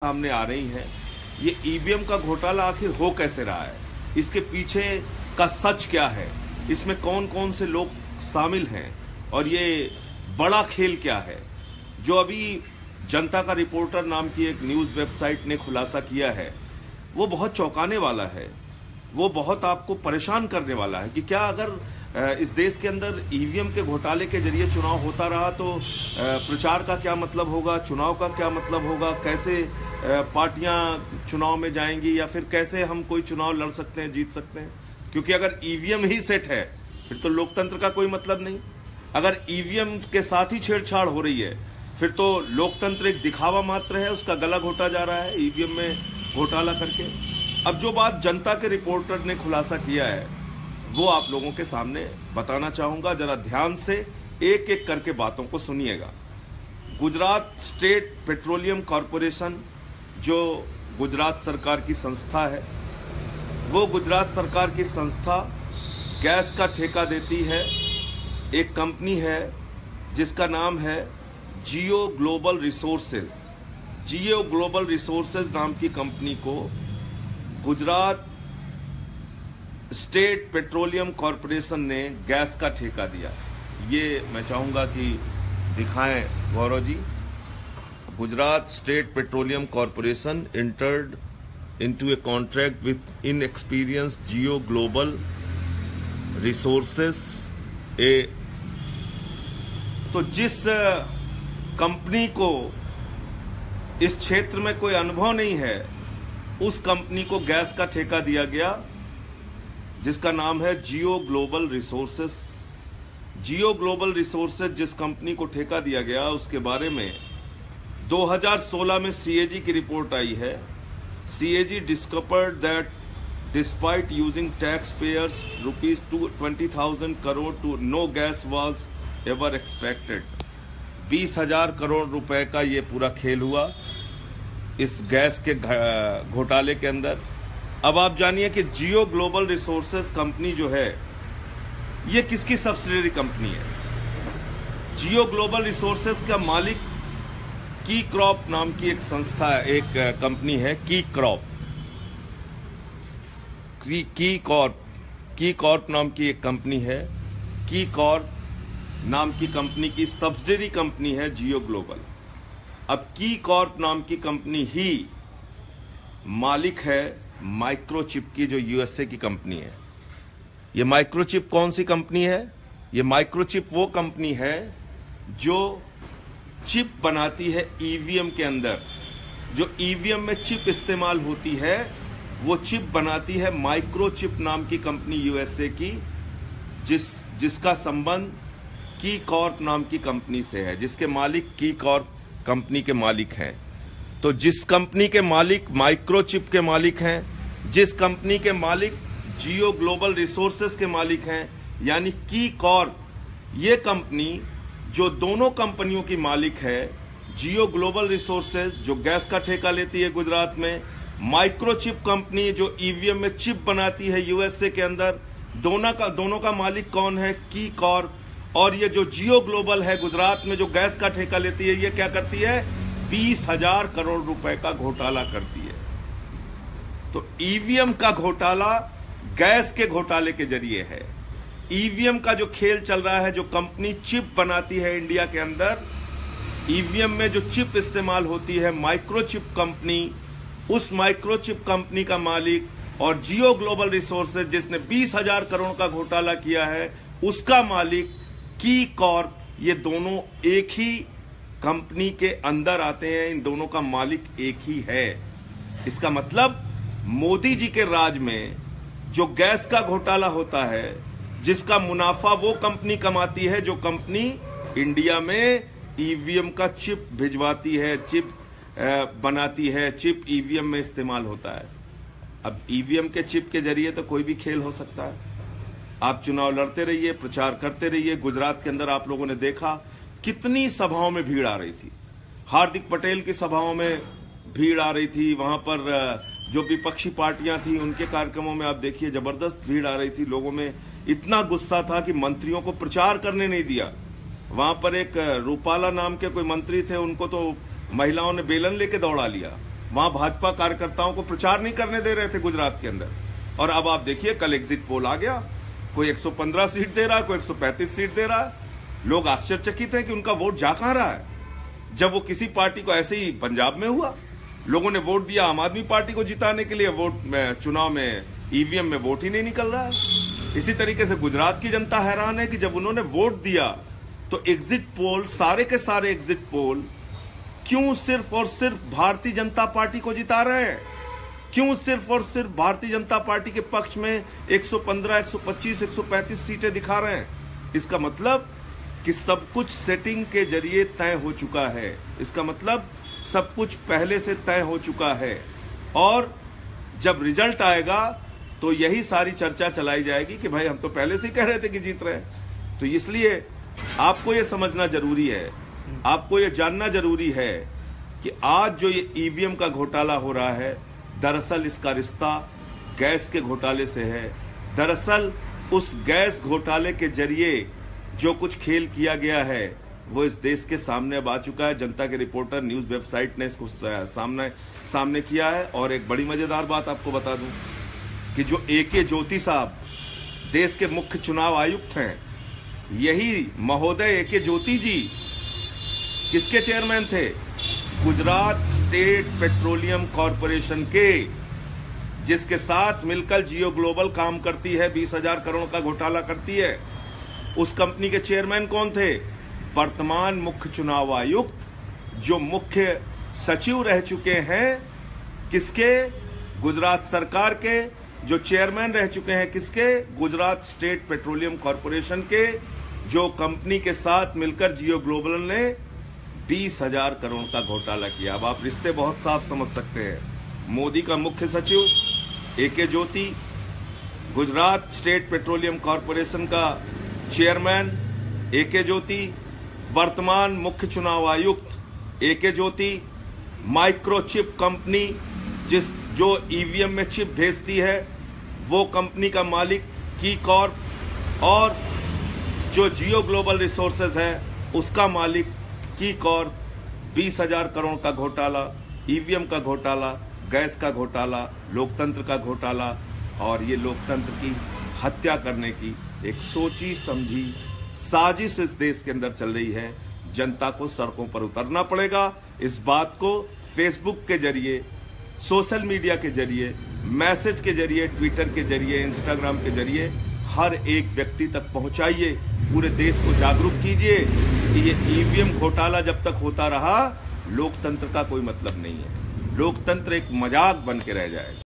सामने आ रही हैं। ये ईवीएम का घोटाला आखिर हो कैसे रहा है, इसके पीछे का सच क्या है, इसमें कौन कौन से लोग शामिल हैं और ये बड़ा खेल क्या है, जो अभी जनता का रिपोर्टर नाम की एक न्यूज वेबसाइट ने खुलासा किया है, वो बहुत चौंकाने वाला है। वो बहुत आपको परेशान करने वाला है कि क्या अगर इस देश के अंदर ईवीएम के घोटाले के जरिए चुनाव होता रहा तो प्रचार का क्या मतलब होगा, चुनाव का क्या मतलब होगा, कैसे पार्टियां चुनाव में जाएंगी या फिर कैसे हम कोई चुनाव लड़ सकते हैं, जीत सकते हैं। क्योंकि अगर ईवीएम ही सेट है फिर तो लोकतंत्र का कोई मतलब नहीं। अगर ईवीएम के साथ ही छेड़छाड़ हो रही है फिर तो लोकतंत्र एक दिखावा मात्र है, उसका गला घोटा जा रहा है ईवीएम में घोटाला करके। अब जो बात जनता के रिपोर्टर ने खुलासा किया है वो आप लोगों के सामने बताना चाहूंगा, जरा ध्यान से एक एक करके बातों को सुनिएगा। गुजरात स्टेट पेट्रोलियम कॉरपोरेशन जो गुजरात सरकार की संस्था है, वो गुजरात सरकार की संस्था गैस का ठेका देती है। एक कंपनी है जिसका नाम है Geo Global Resources. Geo Global Resources नाम की कंपनी को गुजरात स्टेट पेट्रोलियम कॉरपोरेशन ने गैस का ठेका दिया। ये मैं चाहूंगा कि दिखाएं Gaurav ji. Gujarat State Petroleum Corporation entered into a contract with inexperienced Geo Global Resources तो जिस कंपनी को इस क्षेत्र में कोई अनुभव नहीं है उस कंपनी को गैस का ठेका दिया गया, जिसका नाम है जियो ग्लोबल रिसोर्सेस। जियो ग्लोबल रिसोर्सेस जिस कंपनी को ठेका दिया गया उसके बारे में 2016 में सीएजी की रिपोर्ट आई है। CAG discovered that despite using tax payers ₹20,000 crore to no gas was ever extracted. 20,000 crore रुपए का ये पूरा खेल हुआ इस गैस के घोटाले के अंदर। अब आप जानिए कि जियो ग्लोबल रिसोर्सेज कंपनी जो है ये किसकी सब्सिडियरी कंपनी है। जियो ग्लोबल रिसोर्सेज का मालिक की क्रॉप नाम की एक संस्था, एक कंपनी है की क्रॉप, की कॉर्प नाम की एक कंपनी है। की कॉर्प नाम की कंपनी की सब्सिडियरी कंपनी है जियो ग्लोबल। अब की कॉर्प नाम की कंपनी ही मालिक है माइक्रोचिप की, जो यूएसए की कंपनी है। ये माइक्रोचिप कौन सी कंपनी है? ये माइक्रोचिप वो कंपनी है जो चिप बनाती है ईवीएम के अंदर। जो ईवीएम में चिप इस्तेमाल होती है वो चिप बनाती है माइक्रोचिप नाम की कंपनी यूएसए की, जिसका संबंध की कॉर्प नाम की कंपनी से है, जिसके मालिक की कॉर्प कंपनी के मालिक हैं। तो जिस कंपनी के मालिक माइक्रोचिप के मालिक हैं, जिस कंपनी के मालिक जियो ग्लोबल रिसोर्सेज के मालिक हैं, यानी की कॉर्प, ये कंपनी जो दोनों कंपनियों की मालिक है, जियो ग्लोबल रिसोर्सेज जो गैस का ठेका लेती है गुजरात में, माइक्रोचिप कंपनी जो ईवीएम में चिप बनाती है यूएसए के अंदर, दोनों का मालिक कौन है? की कॉर्प। और ये जो जियो ग्लोबल है गुजरात में जो गैस का ठेका लेती है, ये क्या करती है? 20,000 करोड़ रुपए का घोटाला करती है। तो ईवीएम का घोटाला गैस के घोटाले के जरिए है। ईवीएम का जो खेल चल रहा है, जो कंपनी चिप बनाती है इंडिया के अंदर, ईवीएम में जो चिप इस्तेमाल होती है माइक्रोचिप कंपनी, उस माइक्रोचिप कंपनी का मालिक और जियो ग्लोबल रिसोर्सेज जिसने 20,000 करोड़ का घोटाला किया है उसका मालिक की कॉर्प, ये दोनों एक ही कंपनी के अंदर आते हैं। इन दोनों का मालिक एक ही है। इसका मतलब मोदी जी के राज में जो गैस का घोटाला होता है, जिसका मुनाफा वो कंपनी कमाती है जो कंपनी इंडिया में ईवीएम का चिप भिजवाती है, चिप बनाती है, चिप ईवीएम में इस्तेमाल होता है। अब ईवीएम के चिप के जरिए तो कोई भी खेल हो सकता है। आप चुनाव लड़ते रहिए, प्रचार करते रहिए। गुजरात के अंदर आप लोगों ने देखा कितनी सभाओं में भीड़ आ रही थी। हार्दिक पटेल की सभाओं में भीड़ आ रही थी। वहां पर जो विपक्षी पार्टियां थी उनके कार्यक्रमों में आप देखिए जबरदस्त भीड़ आ रही थी। लोगों में इतना गुस्सा था कि मंत्रियों को प्रचार करने नहीं दिया। वहां पर एक रूपाला नाम के कोई मंत्री थे, उनको तो महिलाओं ने बेलन लेके दौड़ा लिया। वहां भाजपा कार्यकर्ताओं को प्रचार नहीं करने दे रहे थे गुजरात के अंदर। और अब आप देखिए, कल एग्जिट पोल आ गया, कोई 115 सीट दे रहा है, कोई 135 सीट दे रहा है। लोग आश्चर्यचकित हैं कि उनका वोट जा कहां रहा है, जब वो किसी पार्टी को, ऐसे ही पंजाब में हुआ, लोगों ने वोट दिया आम आदमी पार्टी को जिताने के लिए, वोट में चुनाव में ईवीएम में वोट ही नहीं निकल रहा है। इसी तरीके से गुजरात की जनता हैरान है कि जब उन्होंने वोट दिया तो एग्जिट पोल, सारे के सारे एग्जिट पोल क्यों सिर्फ और सिर्फ भारतीय जनता पार्टी को जिता रहे हैं, क्यों सिर्फ और सिर्फ भारतीय जनता पार्टी के पक्ष में 115, 125, 135 सीटें दिखा रहे हैं। इसका मतलब कि सब कुछ सेटिंग के जरिए तय हो चुका है, इसका मतलब सब कुछ पहले से तय हो चुका है। और जब रिजल्ट आएगा तो यही सारी चर्चा चलाई जाएगी कि भाई हम तो पहले से ही कह रहे थे कि जीत रहे हैं। तो इसलिए आपको ये समझना जरूरी है, आपको ये जानना जरूरी है कि आज जो ये ईवीएम का घोटाला हो रहा है, दरअसल इसका रिश्ता गैस के घोटाले से है। दरअसल उस गैस घोटाले के जरिए जो कुछ खेल किया गया है वो इस देश के सामने अब आ चुका है। जनता के रिपोर्टर न्यूज वेबसाइट ने इसको सामने किया है। और एक बड़ी मजेदार बात आपको बता दूं कि जो एके ज्योति साहब देश के मुख्य चुनाव आयुक्त हैं, यही महोदय एके ज्योति जी किसके चेयरमैन थे? गुजरात स्टेट पेट्रोलियम कॉरपोरेशन के, जिसके साथ मिलकर जियो ग्लोबल काम करती है, 20,000 करोड़ का घोटाला करती है। उस कंपनी के चेयरमैन कौन थे? वर्तमान मुख्य चुनाव आयुक्त, जो मुख्य सचिव रह चुके हैं किसके? गुजरात सरकार के। जो चेयरमैन रह चुके हैं किसके? गुजरात स्टेट पेट्रोलियम कॉरपोरेशन के, जो कंपनी के साथ मिलकर जियो ग्लोबल ने 20,000 करोड़ का घोटाला किया। अब आप रिश्ते बहुत साफ समझ सकते हैं। मोदी का मुख्य सचिव एके ज्योति, गुजरात स्टेट पेट्रोलियम कॉरपोरेशन का चेयरमैन एके ज्योति, वर्तमान मुख्य चुनाव आयुक्त एके ज्योति, माइक्रोचिप कंपनी जो ईवीएम में चिप भेजती है वो कंपनी का मालिक की कॉर्प, और जो जियो ग्लोबल रिसोर्सेज है उसका मालिक की कॉर्प। 20,000 करोड़ का घोटाला, ईवीएम का घोटाला, गैस का घोटाला, लोकतंत्र का घोटाला, और ये लोकतंत्र की हत्या करने की एक सोची समझी साजिश इस देश के अंदर चल रही है। जनता को सड़कों पर उतरना पड़ेगा। इस बात को फेसबुक के जरिए, सोशल मीडिया के जरिए, मैसेज के जरिए, ट्विटर के जरिए, इंस्टाग्राम के जरिए हर एक व्यक्ति तक पहुंचाइए। पूरे देश को जागरूक कीजिए कि ये ईवीएम घोटाला जब तक होता रहा, लोकतंत्र का कोई मतलब नहीं है। लोकतंत्र एक मजाक बन के रह जाएगा।